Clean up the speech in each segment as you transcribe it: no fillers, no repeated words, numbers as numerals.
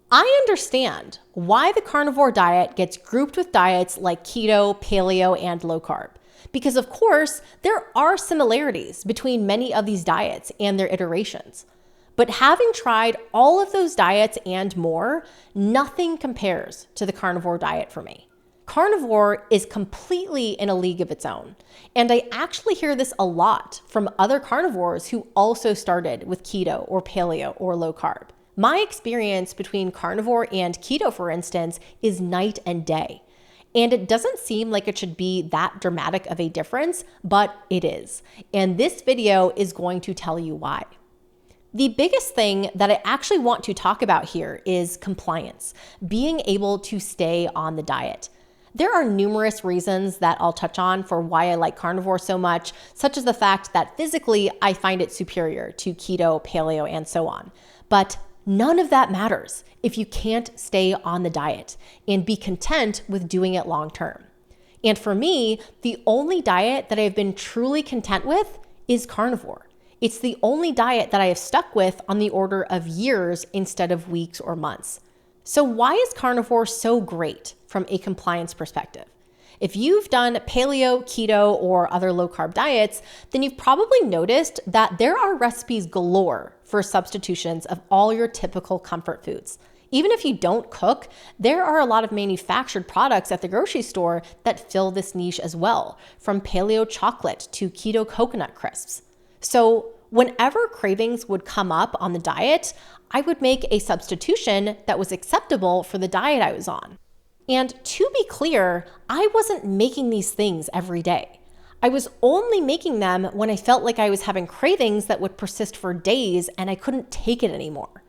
I understand why the carnivore diet gets grouped with diets like keto, paleo, and low carb. Because of course, there are similarities between many of these diets and their iterations. But having tried all of those diets and more, nothing compares to the carnivore diet for me. Carnivore is completely in a league of its own. And I actually hear this a lot from other carnivores who also started with keto or paleo or low carb. My experience between carnivore and keto, for instance, is night and day. And it doesn't seem like it should be that dramatic of a difference, but it is. And this video is going to tell you why. The biggest thing that I actually want to talk about here is compliance, being able to stay on the diet. There are numerous reasons that I'll touch on for why I like carnivore so much, such as the fact that physically I find it superior to keto, paleo, and so on. But none of that matters if you can't stay on the diet and be content with doing it long term. And for me, the only diet that I've been truly content with is carnivore. It's the only diet that I have stuck with on the order of years instead of weeks or months. So why is carnivore so great from a compliance perspective? If you've done paleo, keto, or other low carb diets, then you've probably noticed that there are recipes galore for substitutions of all your typical comfort foods. Even if you don't cook, there are a lot of manufactured products at the grocery store that fill this niche as well, from paleo chocolate to keto coconut crisps. So whenever cravings would come up on the diet, I would make a substitution that was acceptable for the diet I was on. And to be clear, I wasn't making these things every day. I was only making them when I felt like I was having cravings that would persist for days and I couldn't take it anymore.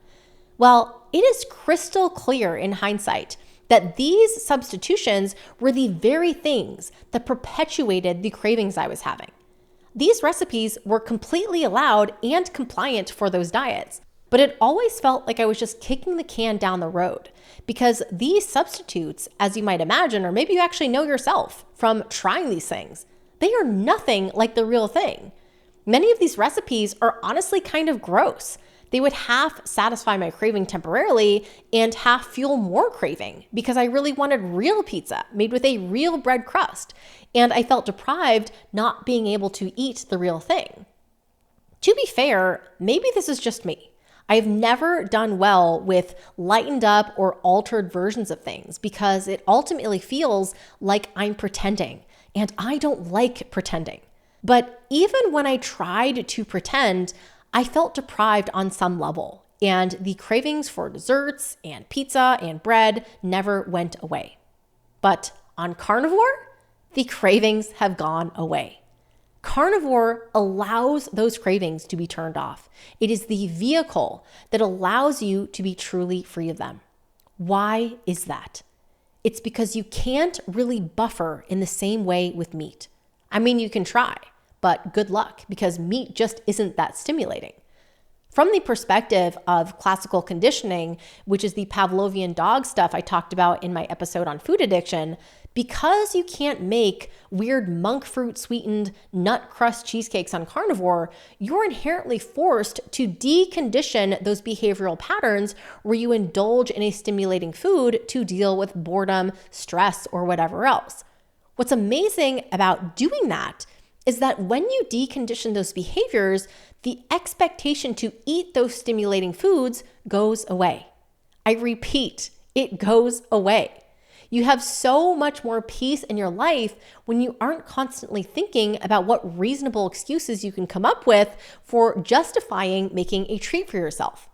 Well, it is crystal clear in hindsight that these substitutions were the very things that perpetuated the cravings I was having. These recipes were completely allowed and compliant for those diets, but it always felt like I was just kicking the can down the road because these substitutes, as you might imagine, or maybe you actually know yourself from trying these things, they are nothing like the real thing. Many of these recipes are honestly kind of gross. They would half satisfy my craving temporarily and half fuel more craving because I really wanted real pizza made with a real bread crust. And I felt deprived not being able to eat the real thing. To be fair, maybe this is just me. I've never done well with lightened up or altered versions of things because it ultimately feels like I'm pretending, and I don't like pretending. But even when I tried to pretend, I felt deprived on some level, and the cravings for desserts and pizza and bread never went away. But on carnivore, the cravings have gone away. Carnivore allows those cravings to be turned off. It is the vehicle that allows you to be truly free of them. Why is that? It's because you can't really buffer in the same way with meat. I mean, you can try, but good luck because meat just isn't that stimulating. From the perspective of classical conditioning, which is the Pavlovian dog stuff I talked about in my episode on food addiction, because you can't make weird monk fruit sweetened nut crust cheesecakes on carnivore, you're inherently forced to decondition those behavioral patterns where you indulge in a stimulating food to deal with boredom, stress, or whatever else. What's amazing about doing that is that when you decondition those behaviors, the expectation to eat those stimulating foods goes away. I repeat, it goes away. You have so much more peace in your life when you aren't constantly thinking about what reasonable excuses you can come up with for justifying making a treat for yourself.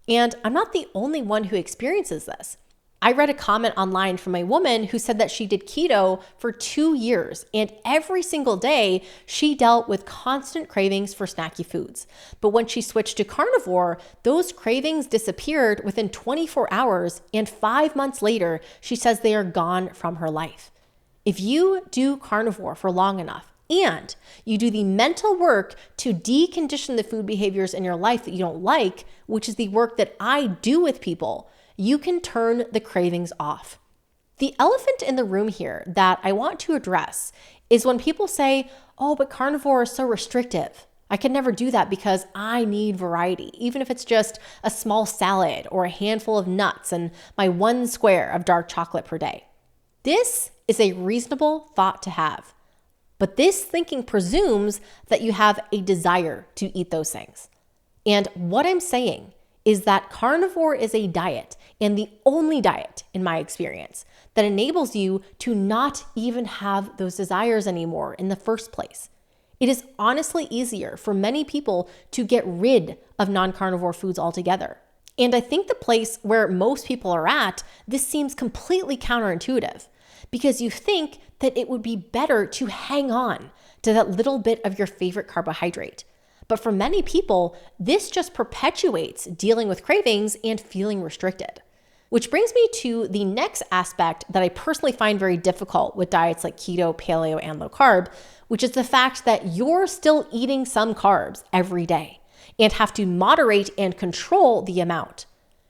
And I'm not the only one who experiences this. I read a comment online from a woman who said that she did keto for 2 years, and every single day she dealt with constant cravings for snacky foods. But when she switched to carnivore, those cravings disappeared within 24 hours, and 5 months later, she says they are gone from her life. If you do carnivore for long enough, and you do the mental work to decondition the food behaviors in your life that you don't like, which is the work that I do with people, you can turn the cravings off. The elephant in the room here that I want to address is when people say, oh, but carnivore is so restrictive. I can never do that because I need variety, even if it's just a small salad or a handful of nuts and my 1 square of dark chocolate per day. This is a reasonable thought to have, but this thinking presumes that you have a desire to eat those things. And what I'm saying is that carnivore is a diet, and the only diet, in my experience, that enables you to not even have those desires anymore in the first place. It is honestly easier for many people to get rid of non-carnivore foods altogether. And I think the place where most people are at, this seems completely counterintuitive because you think that it would be better to hang on to that little bit of your favorite carbohydrate. But for many people, this just perpetuates dealing with cravings and feeling restricted. Which brings me to the next aspect that I personally find very difficult with diets like keto, paleo, and low carb, which is the fact that you're still eating some carbs every day and have to moderate and control the amount.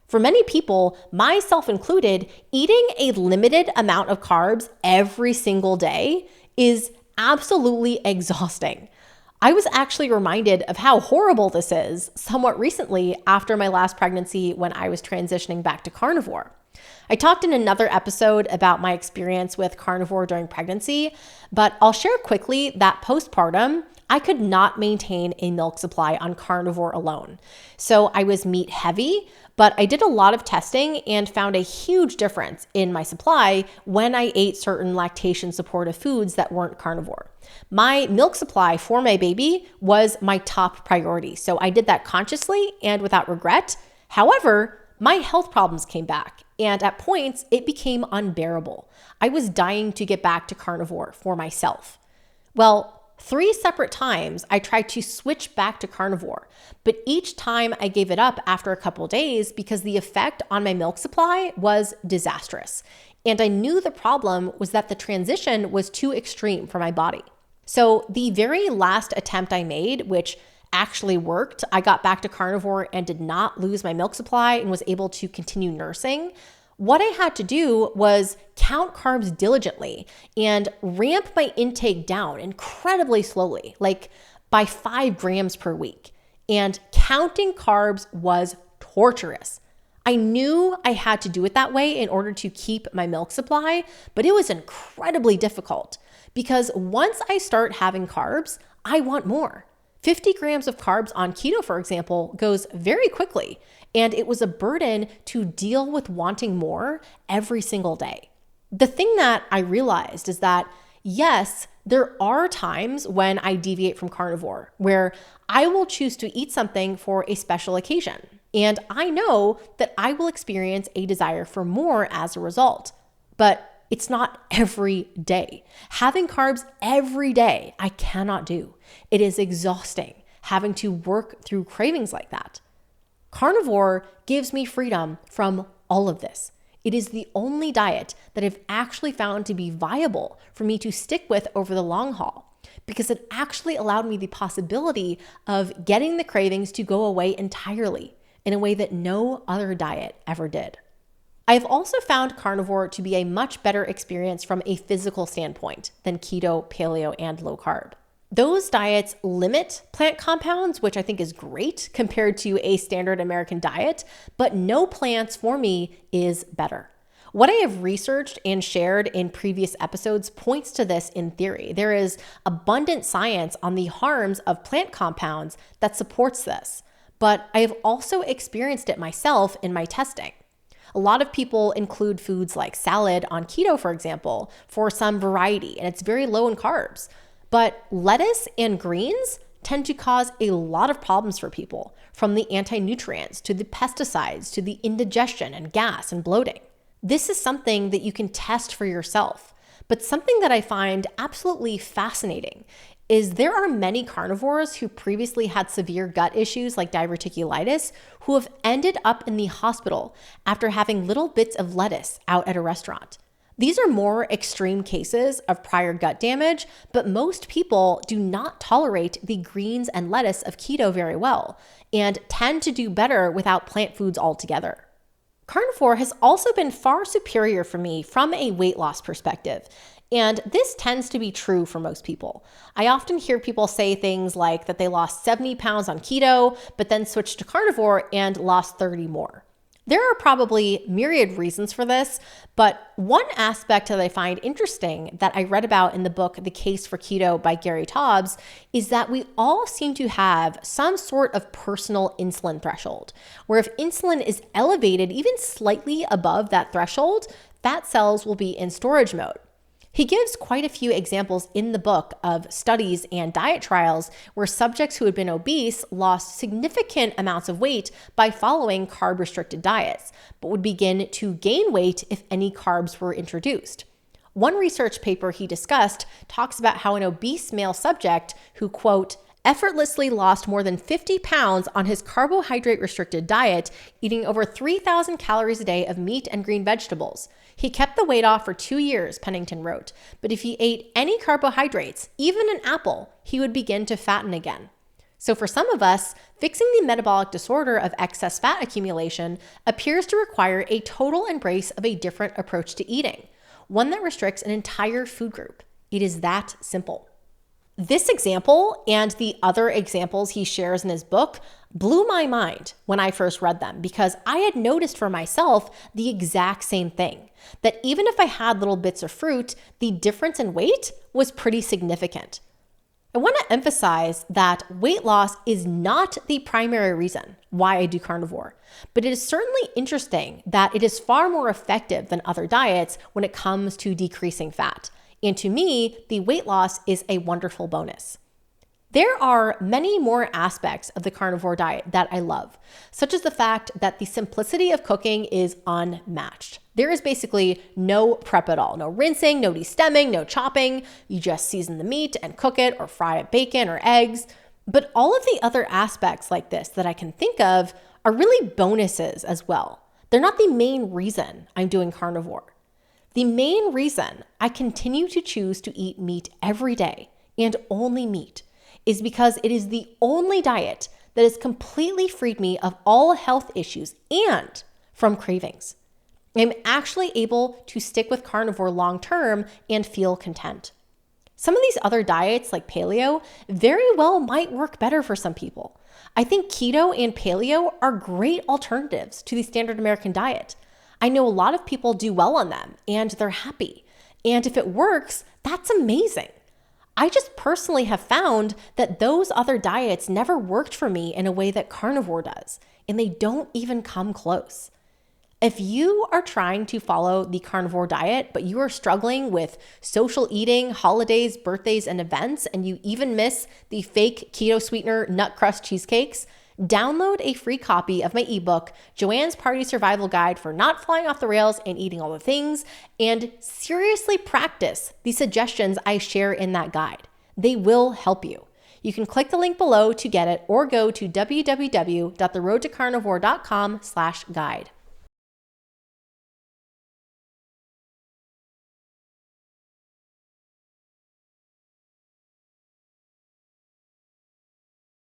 For many people, myself included, eating a limited amount of carbs every single day is absolutely exhausting. I was actually reminded of how horrible this is somewhat recently after my last pregnancy when I was transitioning back to carnivore. I talked in another episode about my experience with carnivore during pregnancy, but I'll share quickly that postpartum, I could not maintain a milk supply on carnivore alone. So I was meat heavy, but I did a lot of testing and found a huge difference in my supply when I ate certain lactation supportive foods that weren't carnivore. My milk supply for my baby was my top priority. So I did that consciously and without regret. However, my health problems came back, and at points it became unbearable. I was dying to get back to carnivore for myself. Well, 3 separate times I tried to switch back to carnivore, but each time I gave it up after a couple days because the effect on my milk supply was disastrous. And I knew the problem was that the transition was too extreme for my body. So the very last attempt I made, which actually worked, I got back to carnivore and did not lose my milk supply and was able to continue nursing. What I had to do was count carbs diligently and ramp my intake down incredibly slowly, like by 5 grams per week. And counting carbs was torturous. I knew I had to do it that way in order to keep my milk supply, but it was incredibly difficult because once I start having carbs, I want more. 50 grams of carbs on keto, for example, goes very quickly, and it was a burden to deal with wanting more every single day. The thing that I realized is that, yes, there are times when I deviate from carnivore where I will choose to eat something for a special occasion, and I know that I will experience a desire for more as a result. But it's not every day. Having carbs every day, I cannot do. It is exhausting having to work through cravings like that. Carnivore gives me freedom from all of this. It is the only diet that I've actually found to be viable for me to stick with over the long haul because it actually allowed me the possibility of getting the cravings to go away entirely in a way that no other diet ever did. I've also found carnivore to be a much better experience from a physical standpoint than keto, paleo, and low carb. Those diets limit plant compounds, which I think is great compared to a standard American diet, but no plants for me is better. What I have researched and shared in previous episodes points to this in theory. There is abundant science on the harms of plant compounds that supports this, but I have also experienced it myself in my testing. A lot of people include foods like salad on keto, for example, for some variety, and it's very low in carbs. But lettuce and greens tend to cause a lot of problems for people, from the anti-nutrients to the pesticides to the indigestion and gas and bloating. This is something that you can test for yourself. But something that I find absolutely fascinating is there are many carnivores who previously had severe gut issues like diverticulitis who have ended up in the hospital after having little bits of lettuce out at a restaurant. These are more extreme cases of prior gut damage, but most people do not tolerate the greens and lettuce of keto very well and tend to do better without plant foods altogether. Carnivore has also been far superior for me from a weight loss perspective. And this tends to be true for most people. I often hear people say things like that they lost 70 pounds on keto, but then switched to carnivore and lost 30 more. There are probably myriad reasons for this, but one aspect that I find interesting that I read about in the book, The Case for Keto by Gary Taubes, is that we all seem to have some sort of personal insulin threshold, where if insulin is elevated even slightly above that threshold, fat cells will be in storage mode. He gives quite a few examples in the book of studies and diet trials where subjects who had been obese lost significant amounts of weight by following carb-restricted diets, but would begin to gain weight if any carbs were introduced. One research paper he discussed talks about how an obese male subject who, quote, effortlessly lost more than 50 pounds on his carbohydrate-restricted diet, eating over 3,000 calories a day of meat and green vegetables. He kept the weight off for 2 years, Pennington wrote, but if he ate any carbohydrates, even an apple, he would begin to fatten again. So for some of us, fixing the metabolic disorder of excess fat accumulation appears to require a total embrace of a different approach to eating, one that restricts an entire food group. It is that simple. This example and the other examples he shares in his book blew my mind when I first read them because I had noticed for myself the exact same thing, that even if I had little bits of fruit, the difference in weight was pretty significant. I want to emphasize that weight loss is not the primary reason why I do carnivore, but it is certainly interesting that it is far more effective than other diets when it comes to decreasing fat. And to me, the weight loss is a wonderful bonus. There are many more aspects of the carnivore diet that I love, such as the fact that the simplicity of cooking is unmatched. There is basically no prep at all, no rinsing, no destemming, no chopping. You just season the meat and cook it or fry up bacon or eggs. But all of the other aspects like this that I can think of are really bonuses as well. They're not the main reason I'm doing carnivore. The main reason I continue to choose to eat meat every day, and only meat, is because it is the only diet that has completely freed me of all health issues and from cravings. I'm actually able to stick with carnivore long term and feel content. Some of these other diets like paleo very well might work better for some people. I think keto and paleo are great alternatives to the standard American diet. I know a lot of people do well on them and they're happy. And if it works, that's amazing. I just personally have found that those other diets never worked for me in a way that carnivore does, and they don't even come close. If you are trying to follow the carnivore diet, but you are struggling with social eating, holidays, birthdays, and events, and you even miss the fake keto sweetener nut crust cheesecakes, download a free copy of my ebook, Joanne's Party Survival Guide for Not Flying Off the Rails and Eating All the Things, and seriously practice the suggestions I share in that guide. They will help you. You can click the link below to get it or go to www.theroadtocarnivore.com/guide.